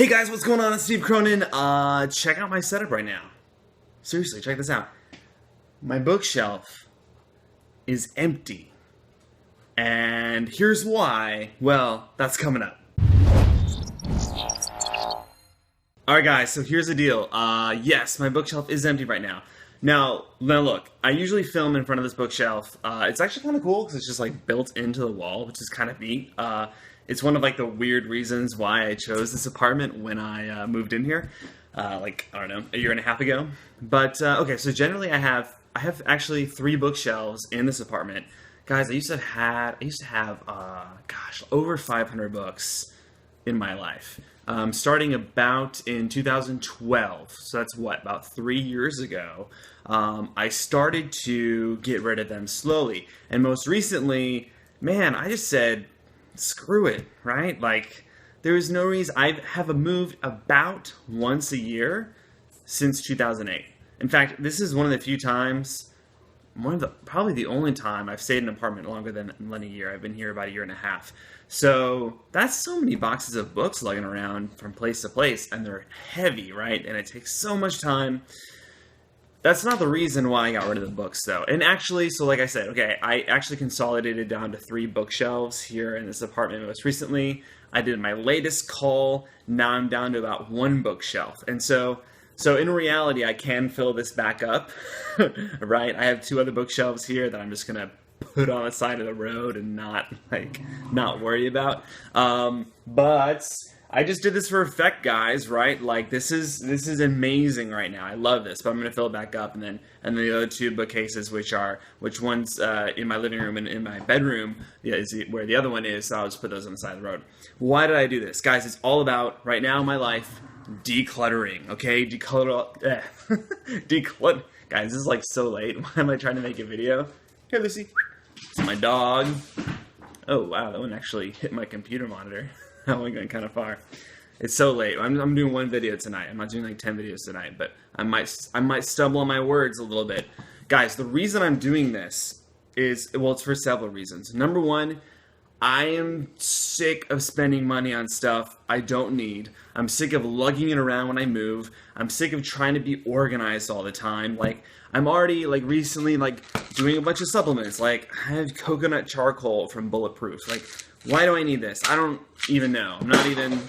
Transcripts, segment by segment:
Hey guys, what's going on? It's Steve Cronin. Check out my setup right now. Seriously, check this out. My bookshelf is empty. And here's why. Well, that's coming up. Alright guys, so here's the deal. Yes, my bookshelf is empty right now. Now look, I usually film in front of this bookshelf. It's actually kind of cool because it's just like built into the wall, which is kind of neat. It's one of like the weird reasons why I chose this apartment when I moved in here, I don't know, a year and a half ago. But okay, so generally I have actually 3 bookshelves in this apartment. Guys, I used to have over 500 books in my life. Starting about in 2012, so that's about 3 years ago, I started to get rid of them slowly. And most recently, man, I just said, screw it, right? Like, there is no reason. I have moved about once a year since 2008. In fact, this is one of the few times, probably the only time I've stayed in an apartment longer than a year. I've been here about a year and a half. So that's so many boxes of books lugging around from place to place, and they're heavy, right? And it takes so much time. That's not the reason why I got rid of the books, though. And actually, so like I said, okay, I actually consolidated down to 3 bookshelves here in this apartment most recently. I did my latest cull. Now I'm down to about 1 bookshelf. And so in reality, I can fill this back up, right? I have 2 other bookshelves here that I'm just gonna put on the side of the road and not worry about. But I just did this for effect, guys, right? Like, this is amazing right now. I love this, but I'm gonna fill it back up, and then the other 2 bookcases, which one's in my living room and in my bedroom, is where the other one is. So I'll just put those on the side of the road. Why did I do this, guys? It's all about right now in my life decluttering. Okay, declutter. Guys, this is like so late. Why am I trying to make a video? Here, Lucy. It's my dog. Oh wow, that one actually hit my computer monitor. That one went kind of far. It's so late. I'm doing 1 video tonight. I'm not doing like 10 videos tonight, but I might stumble on my words a little bit. Guys, the reason I'm doing this is, well, it's for several reasons. Number 1, I am sick of spending money on stuff I don't need. I'm sick of lugging it around when I move. I'm sick of trying to be organized all the time. Like, I'm already, recently, doing a bunch of supplements. Like, I have coconut charcoal from Bulletproof. Like, why do I need this? I don't even know. I'm not even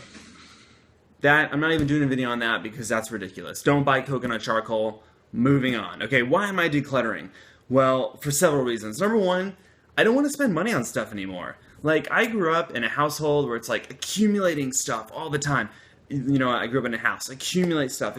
doing a video on that because that's ridiculous. Don't buy coconut charcoal. Moving on. Okay, why am I decluttering? Well, for several reasons. Number 1, I don't want to spend money on stuff anymore. Like, I grew up in a household where it's like accumulating stuff all the time. You know, I grew up in a house. Accumulate stuff.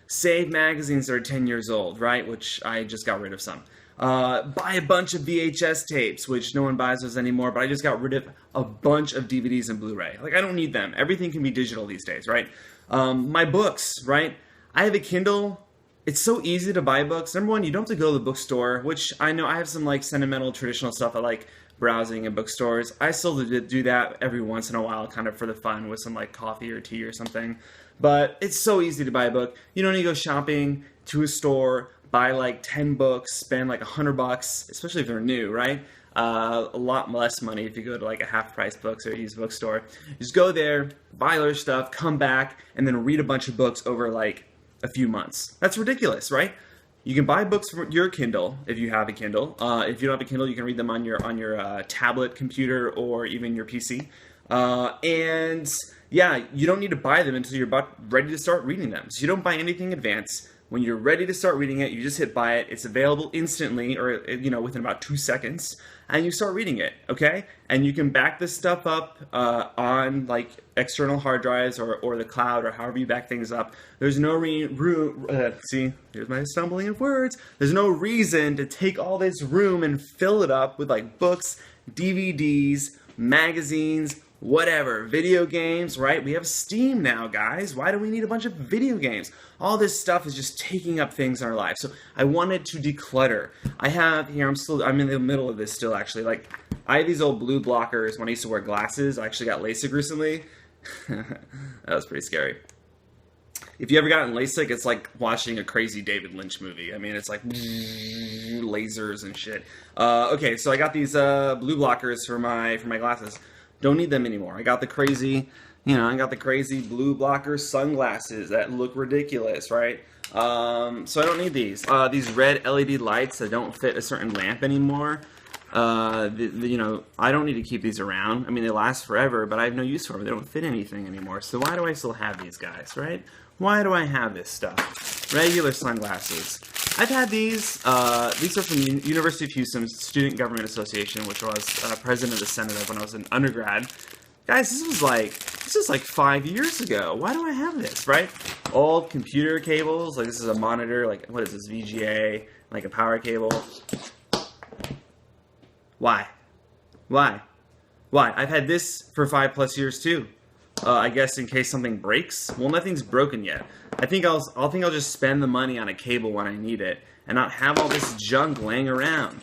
Save magazines that are 10 years old, right? Which I just got rid of some. Buy a bunch of VHS tapes, which no one buys those anymore, but I just got rid of a bunch of DVDs and Blu-ray. Like, I don't need them. Everything can be digital these days, right? My books, right? I have a Kindle. It's so easy to buy books. Number 1, you don't have to go to the bookstore, which I know I have some sentimental, traditional stuff I like browsing in bookstores. I still do that every once in a while, kind of for the fun with some coffee or tea or something. But it's so easy to buy a book. You don't need to go shopping to a store, buy 10 books, spend $100, especially if they're new, right? A lot less money if you go to a half-price books or a used bookstore. Just go there, buy their stuff, come back, and then read a bunch of books over a few months. That's ridiculous, right? You can buy books from your Kindle if you have a Kindle. If you don't have a Kindle, you can read them on your tablet, computer, or even your PC. And yeah, you don't need to buy them until you're ready to start reading them. So you don't buy anything in advance. When you're ready to start reading it, you just hit buy it. It's available instantly, or within about 2 seconds, and you start reading it. Okay, and you can back this stuff up on external hard drives or the cloud or however you back things up. There's no see, here's my stumbling of words. There's no reason to take all this room and fill it up with books, DVDs, magazines, whatever, video games, right? We have Steam now, guys. Why do we need a bunch of video games? All this stuff is just taking up things in our lives. So I wanted to declutter. I have here, I'm in the middle of this still, actually. I have these old blue blockers when I used to wear glasses. I actually got LASIK recently. That was pretty scary. If you ever gotten LASIK, it's like watching a crazy David Lynch movie. I mean, it's like lasers and shit. Okay, so I got these blue blockers for my glasses. Don't need them anymore. I got the crazy You know, I got the crazy blue blocker sunglasses that look ridiculous, right? So I don't need these. These red LED lights that don't fit a certain lamp anymore. You know, I don't need to keep these around. I mean, they last forever, but I have no use for them. They don't fit anything anymore. So why do I still have these guys, right? Why do I have this stuff? Regular sunglasses. I've had these. These are from University of Houston Student Government Association, which was president of the Senate of when I was an undergrad. Guys, this was like 5 years ago. Why do I have this, right? Old computer cables, like this is a monitor, like what is this, VGA, like a power cable. Why? Why? Why? I've had this for 5+ years too. I guess in case something breaks. Well, nothing's broken yet. I think I'll just spend the money on a cable when I need it, and not have all this junk laying around.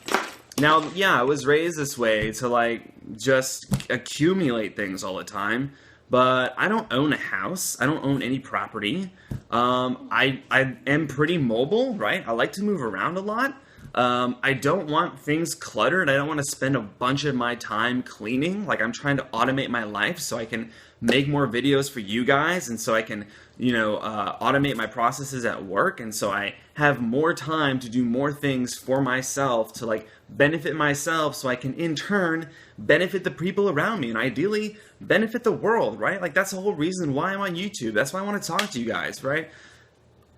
Now, yeah, I was raised this way to like just accumulate things all the time, but I don't own a house. I don't own any property. I am pretty mobile, right? I like to move around a lot. I don't want things cluttered. I don't want to spend a bunch of my time cleaning. Like, I'm trying to automate my life so I can make more videos for you guys, and so I can, you know, automate my processes at work, and so I have more time to do more things for myself to like benefit myself, so I can in turn benefit the people around me, and ideally benefit the world, right? Like, that's the whole reason why I'm on YouTube. That's why I want to talk to you guys, right?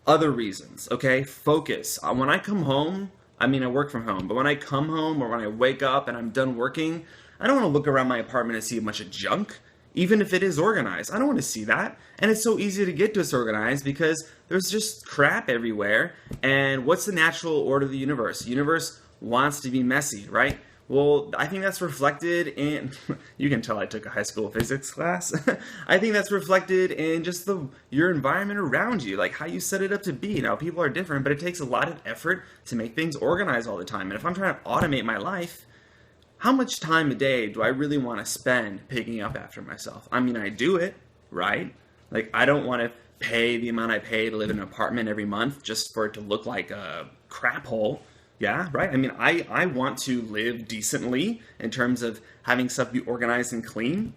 Other reasons, okay? Focus. When I come home, I mean, I work from home, but when I come home or when I wake up and I'm done working, I don't want to look around my apartment and see a bunch of junk, even if it is organized. I don't want to see that. And it's so easy to get disorganized because there's just crap everywhere. And what's the natural order of the universe? The universe wants to be messy, right? Well, I think that's reflected in, you can tell I took a high school physics class. I think that's reflected in just your environment around you, like how you set it up to be. Now, people are different, but it takes a lot of effort to make things organized all the time. And if I'm trying to automate my life, how much time a day do I really want to spend picking up after myself? I mean, I do it, right? Like, I don't want to pay the amount I pay to live in an apartment every month just for it to look like a crap hole. Yeah, right? I mean, I want to live decently in terms of having stuff be organized and clean.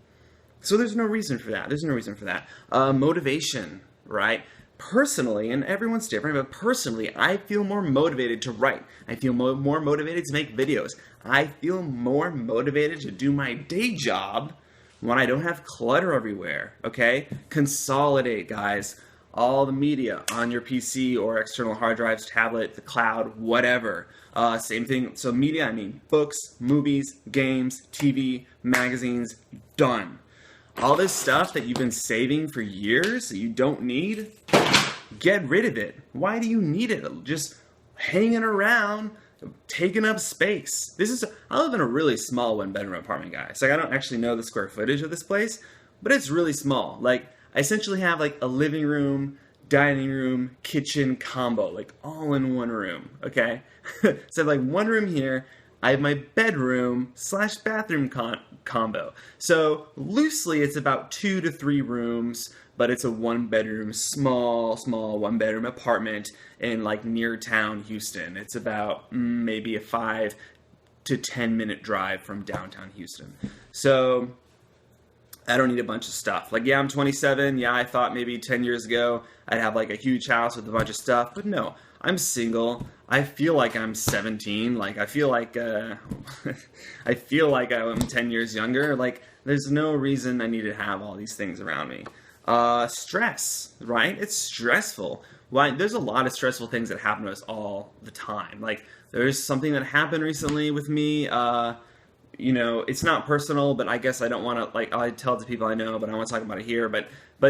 So there's no reason for that. There's no reason for that. Motivation, right? Personally, and everyone's different, but personally, I feel more motivated to write. I feel more motivated to make videos. I feel more motivated to do my day job when I don't have clutter everywhere, okay? Consolidate, guys. All the media on your PC or external hard drives, tablet, the cloud, whatever. Same thing. So media, I mean books, movies, games, TV, magazines, done. All this stuff that you've been saving for years that you don't need, get rid of it. Why do you need it? Just hanging around, taking up space. I live in a really small one-bedroom apartment, guys. Like, I don't actually know the square footage of this place, but it's really small. Like, I essentially have like a living room, dining room, kitchen combo, like all in one room, okay? So I have like one room here, I have my bedroom / bathroom combo. So loosely it's about 2 to 3 rooms, but it's a 1-bedroom, small 1-bedroom apartment in like near town Houston. It's about maybe a 5 to 10 minute drive from downtown Houston. So I don't need a bunch of stuff. Like, yeah, I'm 27. Yeah, I thought maybe 10 years ago I'd have like a huge house with a bunch of stuff. But no, I'm single. I feel like I'm 17. Like, I feel like I feel like I'm 10 years younger. Like, there's no reason I need to have all these things around me. Stress, right? It's stressful. Well, there's a lot of stressful things that happen to us all the time. Like, there's something that happened recently with me. You know, it's not personal, but I guess I don't want to, like, I tell it to people I know, but I don't want to talk about it here. But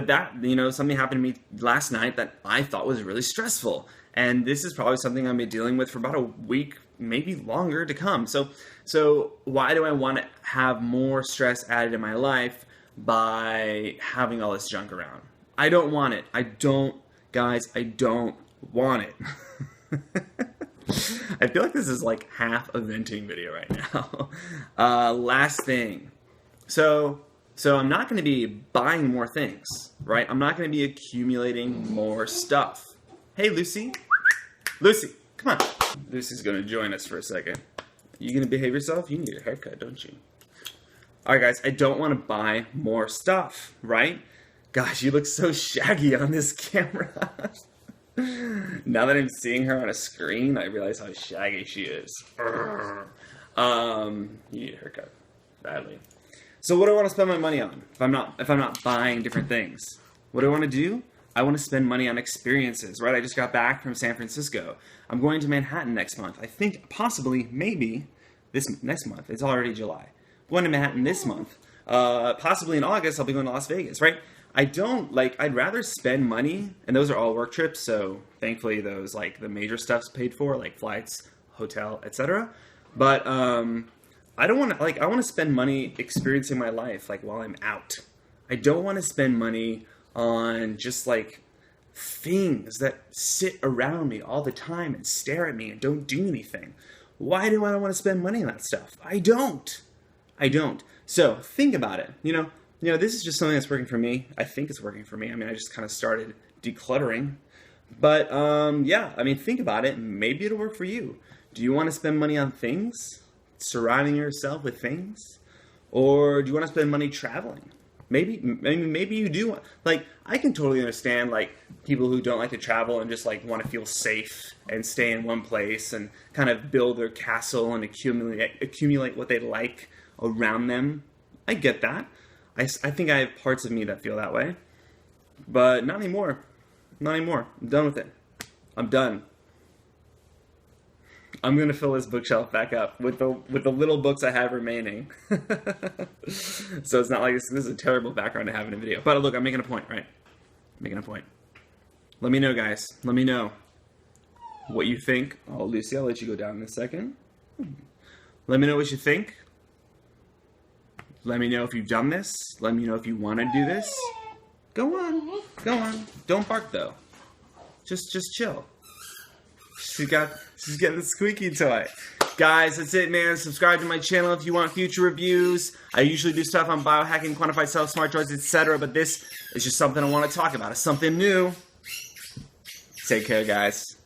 that, you know, something happened to me last night that I thought was really stressful. And this is probably something I've been dealing with for about a week, maybe longer to come. So why do I want to have more stress added in my life by having all this junk around? I don't want it. I don't want it. I feel like this is like half a venting video right now. Last thing. So I'm not going to be buying more things, right? I'm not going to be accumulating more stuff. Hey, Lucy. Lucy, come on. Lucy's going to join us for a second. You going to behave yourself? You need a haircut, don't you? All right, guys, I don't want to buy more stuff, right? Gosh, you look so shaggy on this camera. Now that I'm seeing her on a screen, I realize how shaggy she is. You need a haircut badly. So what do I want to spend my money on if I'm not buying different things? What do I want to do? I want to spend money on experiences, right? I just got back from San Francisco. I'm going to Manhattan next month. I think possibly, maybe, this next month. It's already July. Going to Manhattan this month. Possibly in August, I'll be going to Las Vegas, right? I'd rather spend money, and those are all work trips, so thankfully those, like, the major stuff's paid for, like flights, hotel, etc. But, I don't want to, I want to spend money experiencing my life, like, while I'm out. I don't want to spend money on just, like, things that sit around me all the time and stare at me and don't do anything. Why do I want to spend money on that stuff? I don't. So think about it. You know, this is just something that's working for me. I think it's working for me. I mean, I just kind of started decluttering. But, yeah, I mean, think about it. Maybe it'll work for you. Do you want to spend money on things? Surrounding yourself with things? Or do you want to spend money traveling? Maybe you do. Like, I can totally understand, like, people who don't like to travel and just, like, want to feel safe and stay in one place and kind of build their castle and accumulate what they like around them. I get that. I think I have parts of me that feel that way. But not anymore. Not anymore. I'm done with it. I'm done. I'm going to fill this bookshelf back up with the little books I have remaining. So it's not like this is a terrible background to have in a video. But look, I'm making a point, right? I'm making a point. Let me know, guys. Let me know what you think. Oh, Lucy, I'll let you go down in a second. Let me know what you think. Let me know if you've done this. Let me know if you want to do this. Go on. Go on. Don't bark, though. Just chill. She's got the squeaky toy. Guys, that's it, man. Subscribe to my channel if you want future reviews. I usually do stuff on biohacking, quantified self, smart drugs, etc. But this is just something I want to talk about. It's something new. Take care, guys.